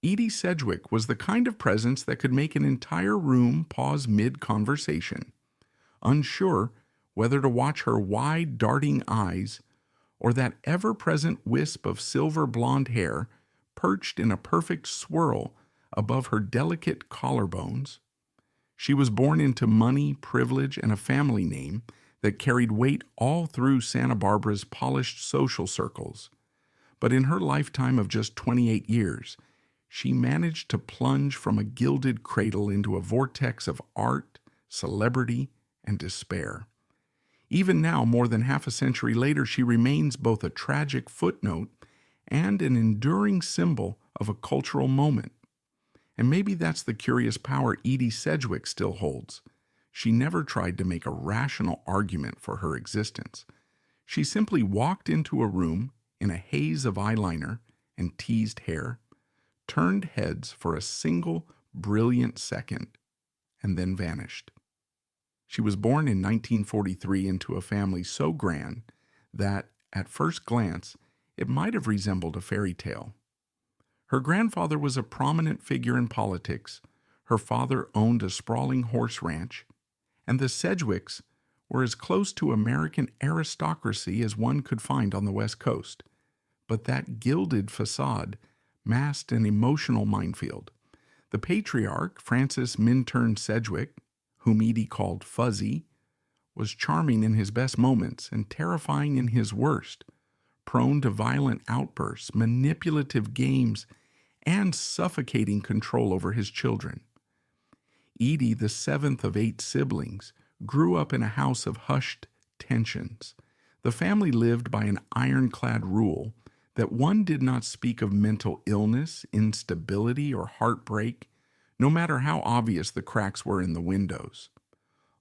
Edie Sedgwick was the kind of presence that could make an entire room pause mid-conversation, unsure whether to watch her wide, darting eyes or that ever-present wisp of silver blonde hair perched in a perfect swirl above her delicate collarbones. She was born into money, privilege, and a family name that carried weight all through Santa Barbara's polished social circles. But in her lifetime of just 28 years, she managed to plunge from a gilded cradle into a vortex of art, celebrity, and despair. Even now, more than half a century later, she remains both a tragic footnote and an enduring symbol of a cultural moment. And maybe that's the curious power Edie Sedgwick still holds. She never tried to make a rational argument for her existence. She simply walked into a room in a haze of eyeliner and teased hair, turned heads for a single brilliant second, and then vanished. She was born in 1943 into a family so grand that, at first glance, it might have resembled a fairy tale. Her grandfather was a prominent figure in politics, her father owned a sprawling horse ranch, and the Sedgwicks were as close to American aristocracy as one could find on the West Coast. But that gilded facade masked an emotional minefield. The patriarch, Francis Minturn Sedgwick, whom Edie called Fuzzy, was charming in his best moments and terrifying in his worst, prone to violent outbursts, manipulative games, and suffocating control over his children. Edie, the seventh of 8 siblings, grew up in a house of hushed tensions. The family lived by an ironclad rule that one did not speak of mental illness, instability, or heartbreak, no matter how obvious the cracks were in the windows.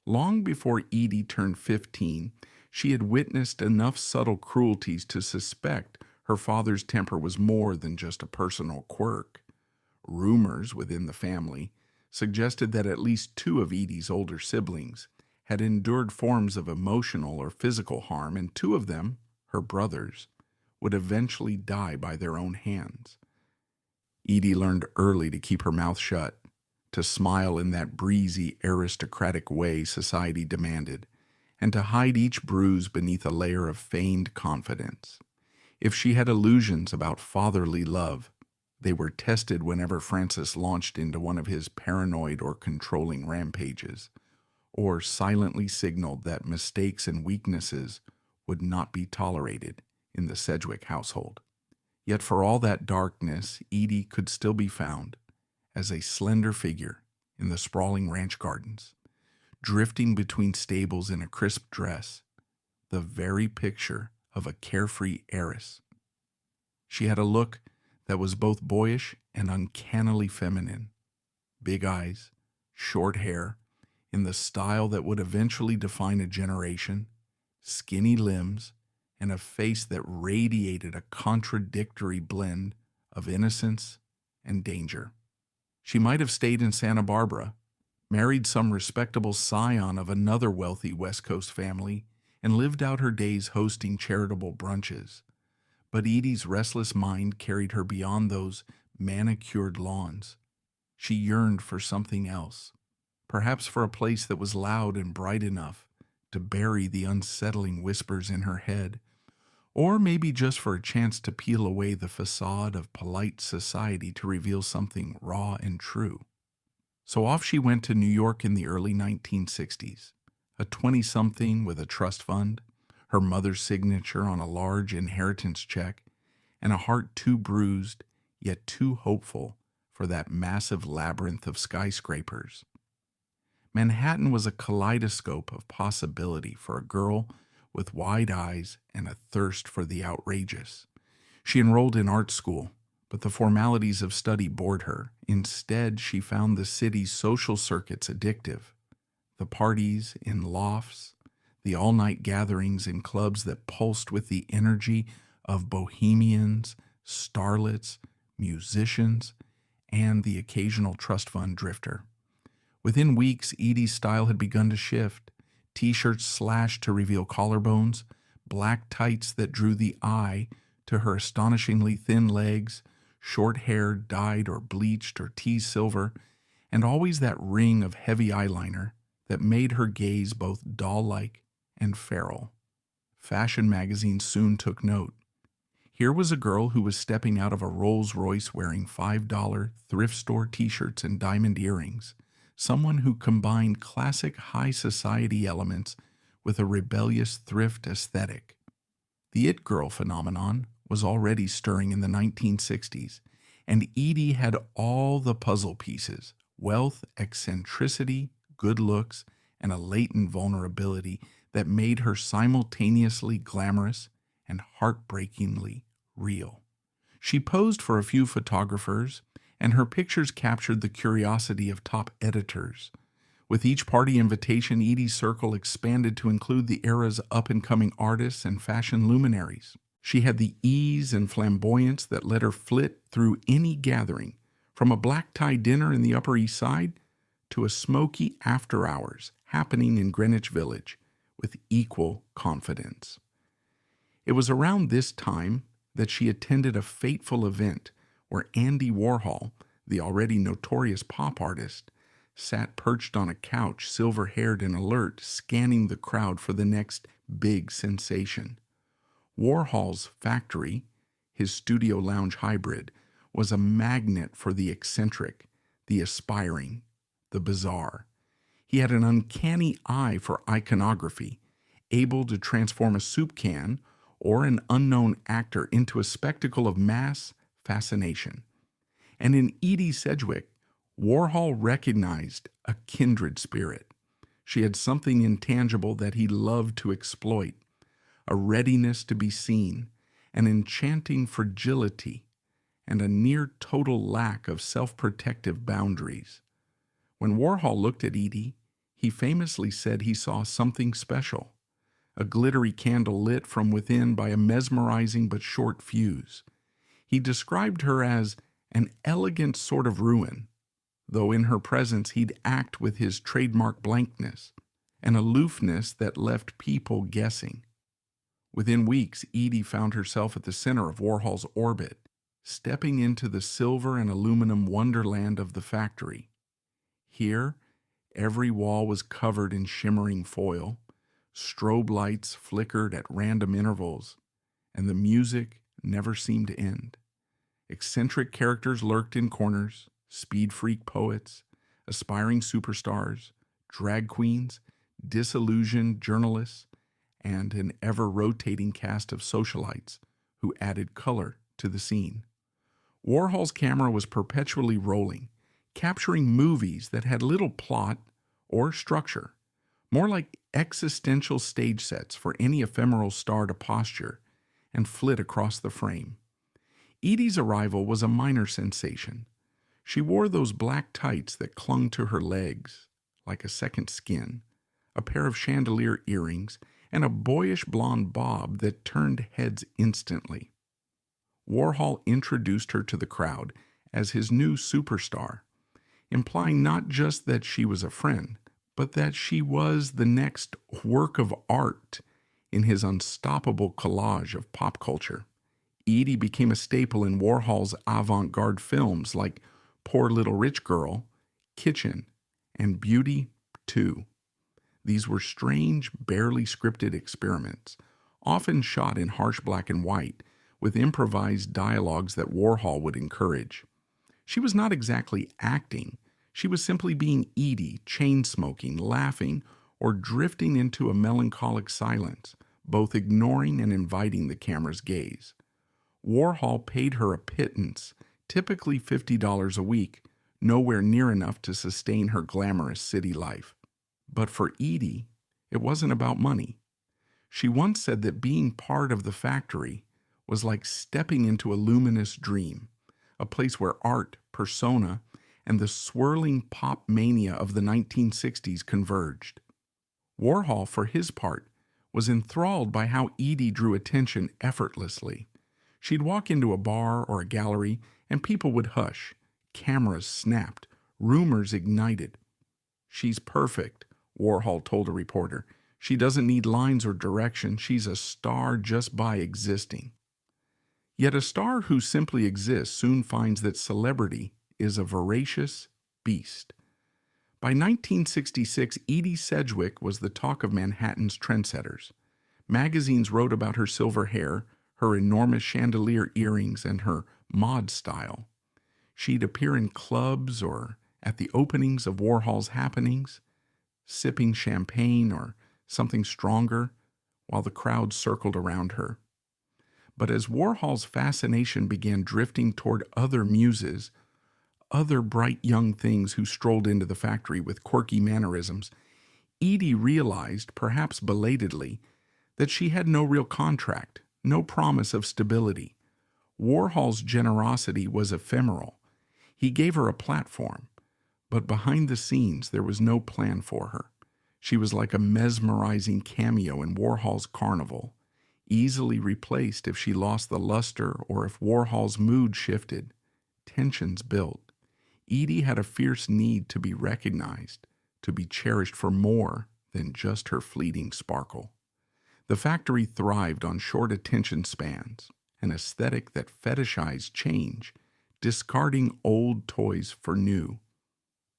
Long before Edie turned 15, she had witnessed enough subtle cruelties to suspect her father's temper was more than just a personal quirk. Rumors within the family suggested that at least 2 of Edie's older siblings had endured forms of emotional or physical harm, and 2 of them, her brothers, would eventually die by their own hands. Edie learned early to keep her mouth shut, to smile in that breezy, aristocratic way society demanded, and to hide each bruise beneath a layer of feigned confidence. If she had illusions about fatherly love, they were tested whenever Francis launched into one of his paranoid or controlling rampages, or silently signaled that mistakes and weaknesses would not be tolerated in the Sedgwick household. Yet for all that darkness, Edie could still be found as a slender figure in the sprawling ranch gardens, drifting between stables in a crisp dress, the very picture of a carefree heiress. She had a look that was both boyish and uncannily feminine. Big eyes, short hair, in the style that would eventually define a generation, skinny limbs, and a face that radiated a contradictory blend of innocence and danger. She might have stayed in Santa Barbara, married some respectable scion of another wealthy West Coast family, and lived out her days hosting charitable brunches. But Edie's restless mind carried her beyond those manicured lawns. She yearned for something else, perhaps for a place that was loud and bright enough to bury the unsettling whispers in her head, or maybe just for a chance to peel away the facade of polite society to reveal something raw and true. So off she went to New York in the early 1960s, a 20-something with a trust fund, her mother's signature on a large inheritance check, and a heart too bruised, yet too hopeful for that massive labyrinth of skyscrapers. Manhattan was a kaleidoscope of possibility for a girl with wide eyes and a thirst for the outrageous. She enrolled in art school, but the formalities of study bored her. Instead, she found the city's social circuits addictive. The parties in lofts, the all-night gatherings in clubs that pulsed with the energy of bohemians, starlets, musicians, and the occasional trust fund drifter. Within weeks, Edie's style had begun to shift. T-shirts slashed to reveal collarbones, black tights that drew the eye to her astonishingly thin legs, short hair dyed or bleached or teased silver, and always that ring of heavy eyeliner that made her gaze both doll-like and feral. Fashion magazines soon took note. Here was a girl who was stepping out of a Rolls-Royce wearing $5 thrift store t-shirts and diamond earrings, someone who combined classic high society elements with a rebellious thrift aesthetic. The it girl phenomenon was already stirring in the 1960s, and Edie had all the puzzle pieces: wealth, eccentricity, good looks, and a latent vulnerability that made her simultaneously glamorous and heartbreakingly real. She posed for a few photographers, and her pictures captured the curiosity of top editors. With each party invitation, Edie's circle expanded to include the era's up-and-coming artists and fashion luminaries. She had the ease and flamboyance that let her flit through any gathering, from a black-tie dinner in the Upper East Side to a smoky after-hours happening in Greenwich Village, with equal confidence. It was around this time that she attended a fateful event where Andy Warhol, the already notorious pop artist, sat perched on a couch, silver-haired and alert, scanning the crowd for the next big sensation. Warhol's factory, his studio lounge hybrid, was a magnet for the eccentric, the aspiring, the bizarre. He had an uncanny eye for iconography, able to transform a soup can or an unknown actor into a spectacle of mass fascination. And in Edie Sedgwick, Warhol recognized a kindred spirit. She had something intangible that he loved to exploit, a readiness to be seen, an enchanting fragility, and a near-total lack of self-protective boundaries. When Warhol looked at Edie, he famously said he saw something special, a glittery candle lit from within by a mesmerizing but short fuse. He described her as an elegant sort of ruin, though in her presence he'd act with his trademark blankness, an aloofness that left people guessing. Within weeks, Edie found herself at the center of Warhol's orbit, stepping into the silver and aluminum wonderland of the factory. Here, every wall was covered in shimmering foil, strobe lights flickered at random intervals, and the music never seemed to end. Eccentric characters lurked in corners, speed freak poets, aspiring superstars, drag queens, disillusioned journalists, and an ever-rotating cast of socialites who added color to the scene. Warhol's camera was perpetually rolling, capturing movies that had little plot or structure, more like existential stage sets for any ephemeral star to posture and flit across the frame. Edie's arrival was a minor sensation. She wore those black tights that clung to her legs like a second skin, a pair of chandelier earrings, and a boyish blonde bob that turned heads instantly. Warhol introduced her to the crowd as his new superstar, implying not just that she was a friend, but that she was the next work of art in his unstoppable collage of pop culture. Edie became a staple in Warhol's avant-garde films like Poor Little Rich Girl, Kitchen, and Beauty 2. These were strange, barely scripted experiments, often shot in harsh black and white, with improvised dialogues that Warhol would encourage. She was not exactly acting. She was simply being Edie, chain-smoking, laughing, or drifting into a melancholic silence, both ignoring and inviting the camera's gaze. Warhol paid her a pittance, typically $50 a week, nowhere near enough to sustain her glamorous city life. But for Edie, it wasn't about money. She once said that being part of the factory was like stepping into a luminous dream, a place where art, persona, and the swirling pop mania of the 1960s converged. Warhol, for his part, was enthralled by how Edie drew attention effortlessly. She'd walk into a bar or a gallery, and people would hush. Cameras snapped. Rumors ignited. "She's perfect," Warhol told a reporter. "She doesn't need lines or direction. She's a star just by existing." Yet a star who simply exists soon finds that celebrity is a voracious beast. By 1966, Edie Sedgwick was the talk of Manhattan's trendsetters. Magazines wrote about her silver hair, her enormous chandelier earrings, and her mod style. She'd appear in clubs or at the openings of Warhol's happenings, sipping champagne or something stronger while the crowd circled around her. But as Warhol's fascination began drifting toward other muses, other bright young things who strolled into the factory with quirky mannerisms, Edie realized, perhaps belatedly, that she had no real contract, no promise of stability. Warhol's generosity was ephemeral. He gave her a platform, but behind the scenes there was no plan for her. She was like a mesmerizing cameo in Warhol's carnival, easily replaced if she lost the luster or if Warhol's mood shifted. Tensions built. Edie had a fierce need to be recognized, to be cherished for more than just her fleeting sparkle. The factory thrived on short attention spans, an aesthetic that fetishized change, discarding old toys for new.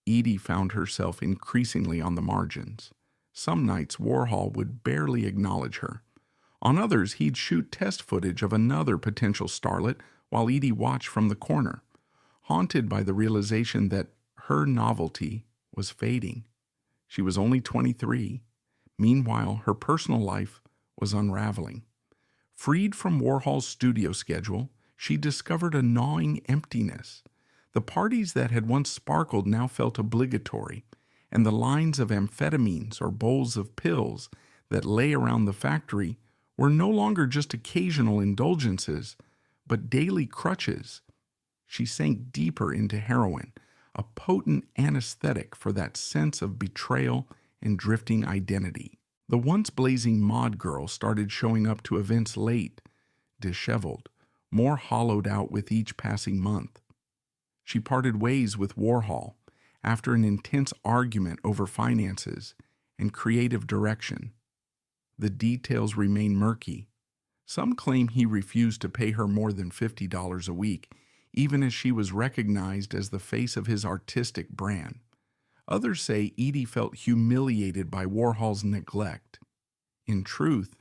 Edie found herself increasingly on the margins. Some nights Warhol would barely acknowledge her. On others, he'd shoot test footage of another potential starlet while Edie watched from the corner, haunted by the realization that her novelty was fading. She was only 23. Meanwhile, her personal life was unraveling. Freed from Warhol's studio schedule, she discovered a gnawing emptiness. The parties that had once sparkled now felt obligatory, and the lines of amphetamines or bowls of pills that lay around the factory were no longer just occasional indulgences, but daily crutches. She sank deeper into heroin, a potent anesthetic for that sense of betrayal and drifting identity. The once blazing mod girl started showing up to events late, disheveled, more hollowed out with each passing month. She parted ways with Warhol after an intense argument over finances and creative direction. The details remain murky. Some claim he refused to pay her more than $50 a week, even as she was recognized as the face of his artistic brand. Others say Edie felt humiliated by Warhol's neglect. In truth,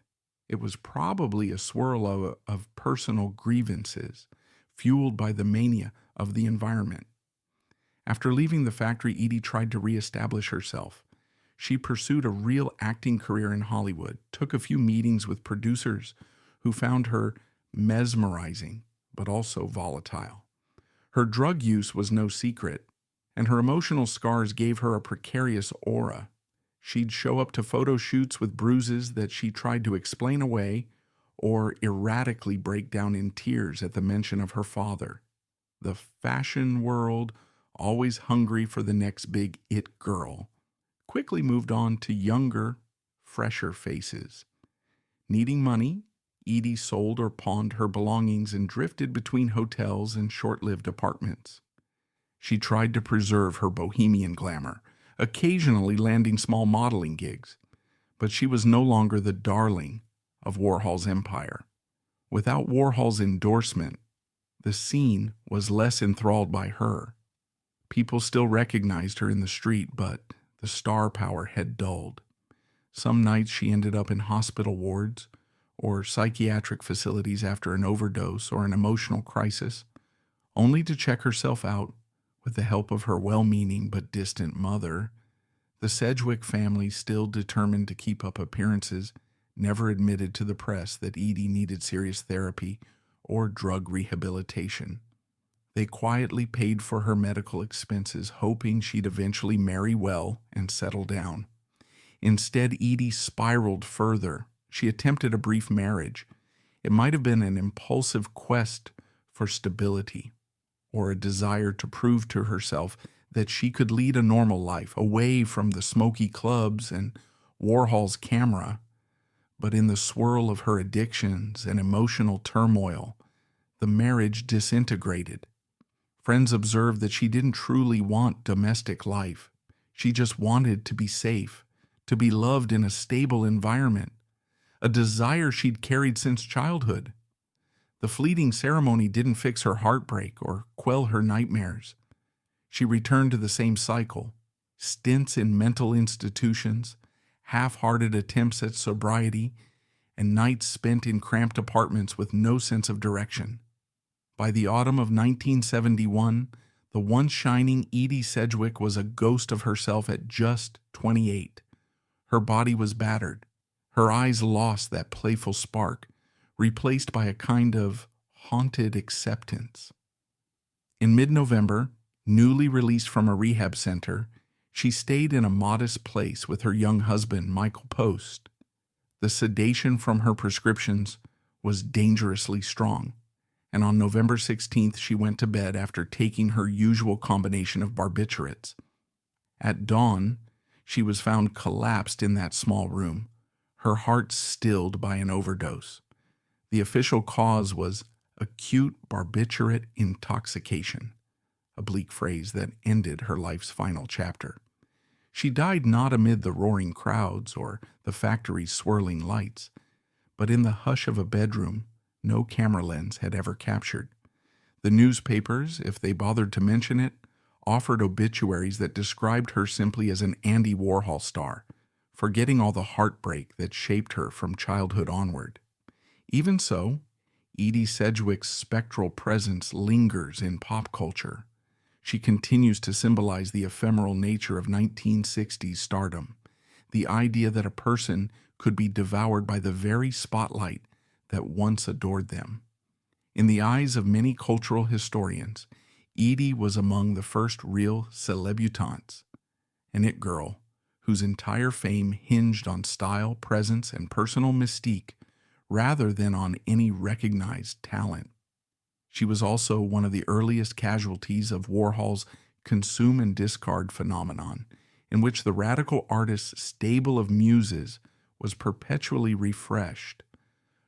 it was probably a swirl of personal grievances, fueled by the mania of the environment. After leaving the factory, Edie tried to reestablish herself. She pursued a real acting career in Hollywood, took a few meetings with producers who found her mesmerizing, but also volatile. Her drug use was no secret, and her emotional scars gave her a precarious aura. She'd show up to photo shoots with bruises that she tried to explain away or erratically break down in tears at the mention of her father. The fashion world, always hungry for the next big it girl, quickly moved on to younger, fresher faces. Needing money, Edie sold or pawned her belongings and drifted between hotels and short-lived apartments. She tried to preserve her bohemian glamour, occasionally landing small modeling gigs, but she was no longer the darling of Warhol's empire. Without Warhol's endorsement, the scene was less enthralled by her. People still recognized her in the street, but the star power had dulled. Some nights she ended up in hospital wards or psychiatric facilities after an overdose or an emotional crisis, only to check herself out with the help of her well-meaning but distant mother. The Sedgwick family, still determined to keep up appearances, never admitted to the press that Edie needed serious therapy or drug rehabilitation. They quietly paid for her medical expenses, hoping she'd eventually marry well and settle down. Instead, Edie spiraled further. She attempted a brief marriage. It might have been an impulsive quest for stability, or a desire to prove to herself that she could lead a normal life, away from the smoky clubs and Warhol's camera. But in the swirl of her addictions and emotional turmoil, the marriage disintegrated. Friends observed that she didn't truly want domestic life. She just wanted to be safe, to be loved in a stable environment, a desire she'd carried since childhood. The fleeting ceremony didn't fix her heartbreak or quell her nightmares. She returned to the same cycle: stints in mental institutions, half-hearted attempts at sobriety, and nights spent in cramped apartments with no sense of direction. By the autumn of 1971, the once shining Edie Sedgwick was a ghost of herself at just 28. Her body was battered, her eyes lost that playful spark, replaced by a kind of haunted acceptance. In mid-November, newly released from a rehab center, she stayed in a modest place with her young husband, Michael Post. The sedation from her prescriptions was dangerously strong, and on November 16th she went to bed after taking her usual combination of barbiturates. At dawn, she was found collapsed in that small room, her heart stilled by an overdose. The official cause was acute barbiturate intoxication, a bleak phrase that ended her life's final chapter. She died not amid the roaring crowds or the factory's swirling lights, but in the hush of a bedroom no camera lens had ever captured. The newspapers, if they bothered to mention it, offered obituaries that described her simply as an Andy Warhol star, forgetting all the heartbreak that shaped her from childhood onward. Even so, Edie Sedgwick's spectral presence lingers in pop culture. She continues to symbolize the ephemeral nature of 1960s stardom, the idea that a person could be devoured by the very spotlight that once adored them. In the eyes of many cultural historians, Edie was among the first real celebutantes, an it girl whose entire fame hinged on style, presence, and personal mystique rather than on any recognized talent. She was also one of the earliest casualties of Warhol's consume and discard phenomenon, in which the radical artist's stable of muses was perpetually refreshed.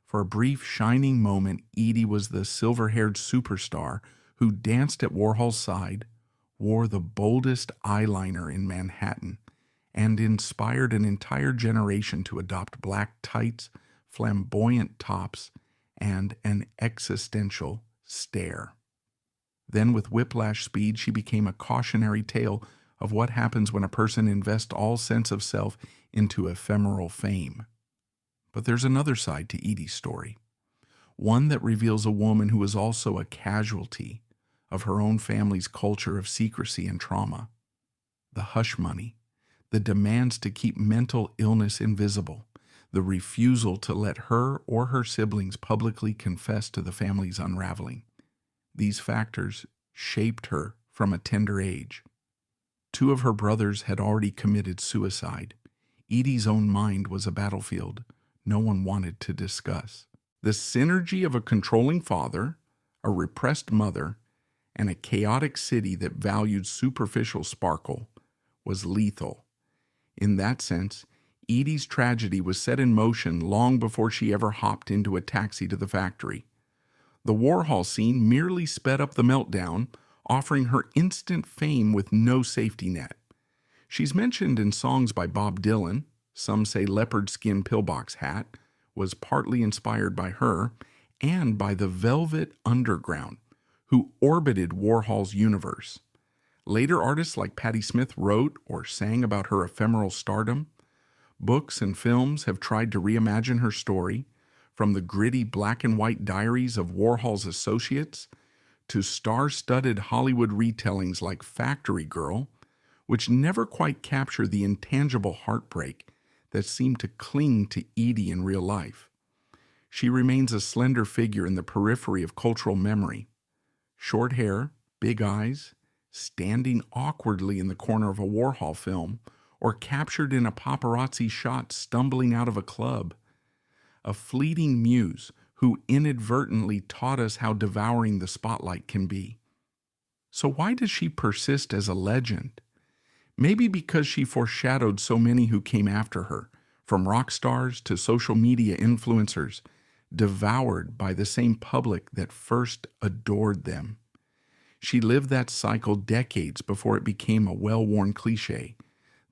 For a brief, shining moment, Edie was the silver-haired superstar who danced at Warhol's side, wore the boldest eyeliner in Manhattan, and inspired an entire generation to adopt black tights, flamboyant tops, and an existential stare. Then, with whiplash speed, she became a cautionary tale of what happens when a person invests all sense of self into ephemeral fame. But there's another side to Edie's story, one that reveals a woman who was also a casualty of her own family's culture of secrecy and trauma. The hush money, the demands to keep mental illness invisible, the refusal to let her or her siblings publicly confess to the family's unraveling. These factors shaped her from a tender age. 2 of her brothers had already committed suicide. Edie's own mind was a battlefield no one wanted to discuss. The synergy of a controlling father, a repressed mother, and a chaotic city that valued superficial sparkle was lethal. In that sense, Edie's tragedy was set in motion long before she ever hopped into a taxi to the factory. The Warhol scene merely sped up the meltdown, offering her instant fame with no safety net. She's mentioned in songs by Bob Dylan. Some say Leopard Skin Pillbox Hat was partly inspired by her, and by the Velvet Underground, who orbited Warhol's universe. Later artists like Patti Smith wrote or sang about her ephemeral stardom. Books and films have tried to reimagine her story, from the gritty black and white diaries of Warhol's associates to star-studded Hollywood retellings like Factory Girl, which never quite capture the intangible heartbreak that seemed to cling to Edie in real life. She remains a slender figure in the periphery of cultural memory. Short hair, big eyes, standing awkwardly in the corner of a Warhol film, or captured in a paparazzi shot stumbling out of a club. A fleeting muse who inadvertently taught us how devouring the spotlight can be. So why does she persist as a legend? Maybe because she foreshadowed so many who came after her, from rock stars to social media influencers, devoured by the same public that first adored them. She lived that cycle decades before it became a well-worn cliche.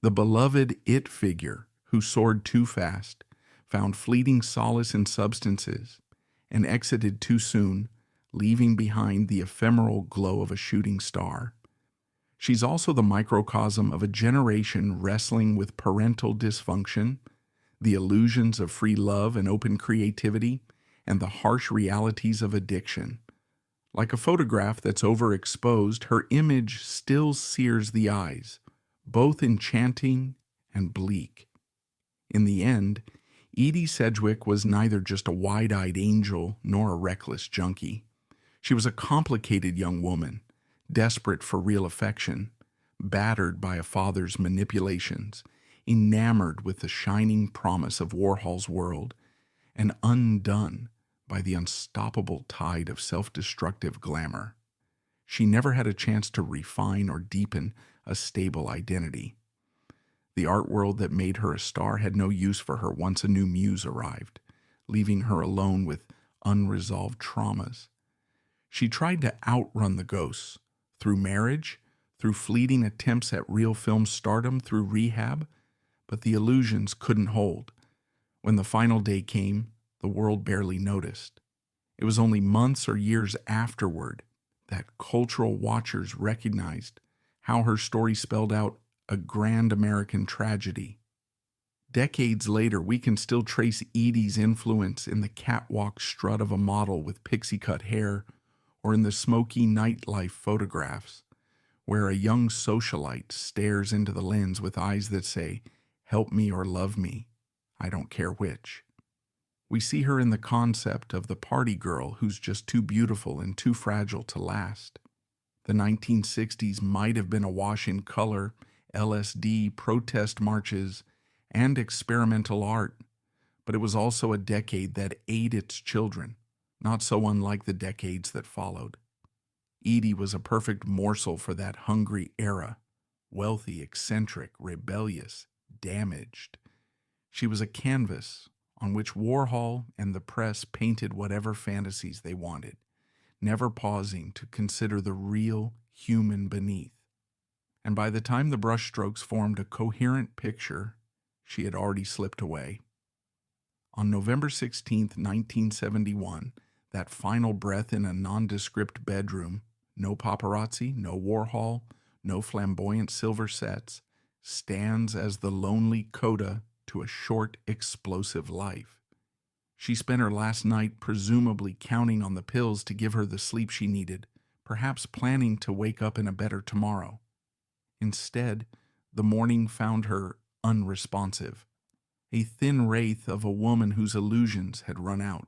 The beloved it figure who soared too fast, found fleeting solace in substances, and exited too soon, leaving behind the ephemeral glow of a shooting star. She's also the microcosm of a generation wrestling with parental dysfunction, the illusions of free love and open creativity, and the harsh realities of addiction. Like a photograph that's overexposed, her image still sears the eyes, both enchanting and bleak. In the end, Edie Sedgwick was neither just a wide-eyed angel nor a reckless junkie. She was a complicated young woman, desperate for real affection, battered by a father's manipulations, enamored with the shining promise of Warhol's world, and undone by the unstoppable tide of self-destructive glamour. She never had a chance to refine or deepen a stable identity. The art world that made her a star had no use for her once a new muse arrived, leaving her alone with unresolved traumas. She tried to outrun the ghosts, through marriage, through fleeting attempts at real film stardom, through rehab, but the illusions couldn't hold. When the final day came, the world barely noticed. It was only months or years afterward that cultural watchers recognized how her story spelled out a grand American tragedy. Decades later, we can still trace Edie's influence in the catwalk strut of a model with pixie-cut hair, or in the smoky nightlife photographs, where a young socialite stares into the lens with eyes that say, "Help me or love me, I don't care which." We see her in the concept of the party girl who's just too beautiful and too fragile to last. The 1960s might have been awash in color, LSD, protest marches, and experimental art, but it was also a decade that ate its children, not so unlike the decades that followed. Edie was a perfect morsel for that hungry era, wealthy, eccentric, rebellious, damaged. She was a canvas on which Warhol and the press painted whatever fantasies they wanted, never pausing to consider the real human beneath. And by the time the brushstrokes formed a coherent picture, she had already slipped away. On November 16, 1971, that final breath in a nondescript bedroom, no paparazzi, no Warhol, no flamboyant silver sets, stands as the lonely coda to a short, explosive life. She spent her last night presumably counting on the pills to give her the sleep she needed, perhaps planning to wake up in a better tomorrow. Instead, the morning found her unresponsive, a thin wraith of a woman whose illusions had run out.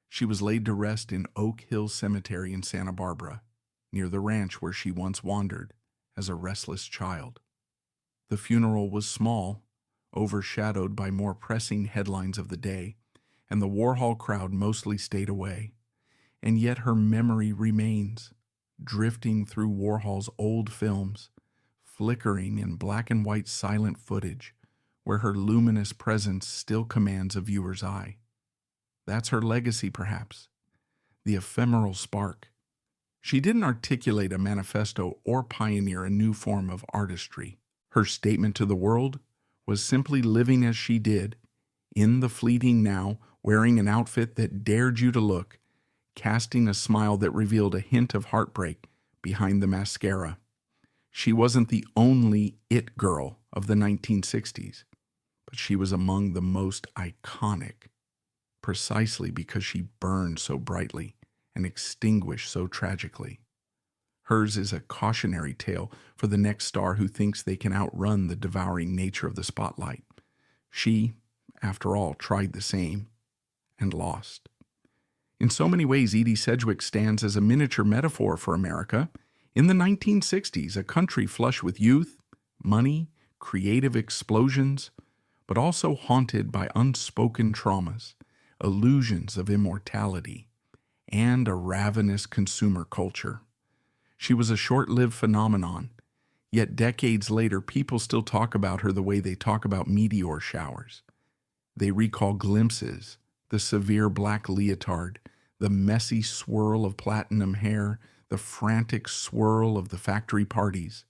She was laid to rest in Oak Hill Cemetery in Santa Barbara, near the ranch where she once wandered as a restless child. The funeral was small, overshadowed by more pressing headlines of the day, and the Warhol crowd mostly stayed away. And yet her memory remains, drifting through Warhol's old films, flickering in black and white silent footage, where her luminous presence still commands a viewer's eye. That's her legacy, perhaps, the ephemeral spark. She didn't articulate a manifesto or pioneer a new form of artistry. Her statement to the world was simply living as she did, in the fleeting now, wearing an outfit that dared you to look, casting a smile that revealed a hint of heartbreak behind the mascara. She wasn't the only it girl of the 1960s, but she was among the most iconic, precisely because she burned so brightly and extinguished so tragically. Hers is a cautionary tale for the next star who thinks they can outrun the devouring nature of the spotlight. She, after all, tried the same and lost. In so many ways, Edie Sedgwick stands as a miniature metaphor for America in the 1960s, a country flush with youth, money, creative explosions, but also haunted by unspoken traumas, illusions of immortality, and a ravenous consumer culture. She was a short-lived phenomenon, yet decades later people still talk about her the way they talk about meteor showers. They recall glimpses, the severe black leotard, the messy swirl of platinum hair, the frantic swirl of the factory parties.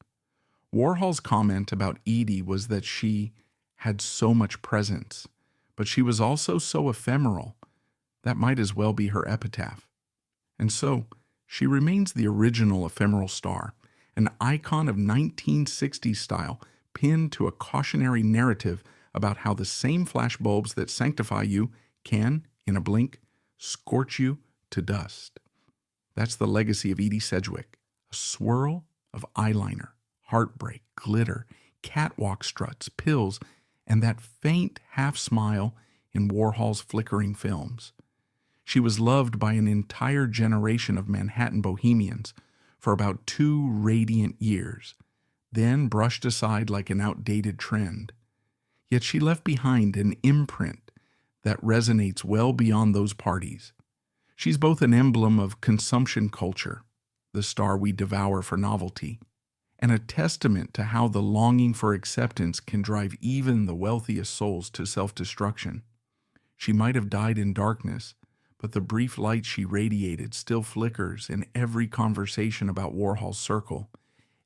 Warhol's comment about Edie was that she had so much presence, but she was also so ephemeral, That might as well be her epitaph. And so, she remains the original ephemeral star, an icon of 1960s style, pinned to a cautionary narrative about how the same flashbulbs that sanctify you can, in a blink, scorch you to dust. That's the legacy of Edie Sedgwick, a swirl of eyeliner, heartbreak, glitter, catwalk struts, pills, and that faint half-smile in Warhol's flickering films. She was loved by an entire generation of Manhattan bohemians for about 2 radiant years, then brushed aside like an outdated trend. Yet she left behind an imprint that resonates well beyond those parties. She's both an emblem of consumption culture, the star we devour for novelty, and a testament to how the longing for acceptance can drive even the wealthiest souls to self-destruction. She might have died in darkness, but the brief light she radiated still flickers in every conversation about Warhol's circle,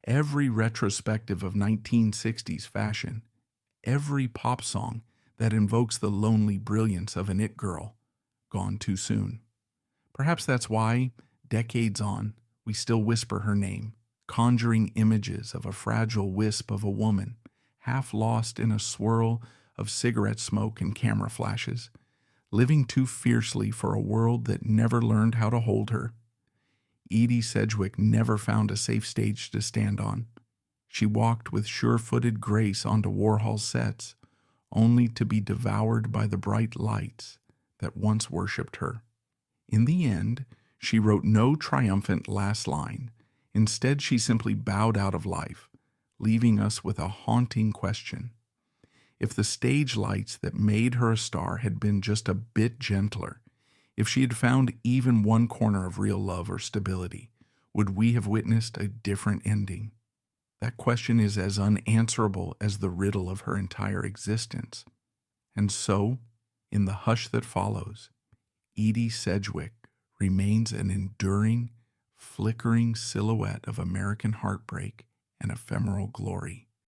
every retrospective of 1960s fashion, every pop song that invokes the lonely brilliance of an it girl, gone too soon. Perhaps that's why, decades on, we still whisper her name, conjuring images of a fragile wisp of a woman, half lost in a swirl of cigarette smoke and camera flashes, living too fiercely for a world that never learned how to hold her. Edie Sedgwick never found a safe stage to stand on. She walked with sure-footed grace onto Warhol's sets, only to be devoured by the bright lights that once worshipped her. In the end, she wrote no triumphant last line. Instead, she simply bowed out of life, leaving us with a haunting question. If the stage lights that made her a star had been just a bit gentler, if she had found even one corner of real love or stability, would we have witnessed a different ending? That question is as unanswerable as the riddle of her entire existence. And so, in the hush that follows, Edie Sedgwick remains an enduring, flickering silhouette of American heartbreak and ephemeral glory.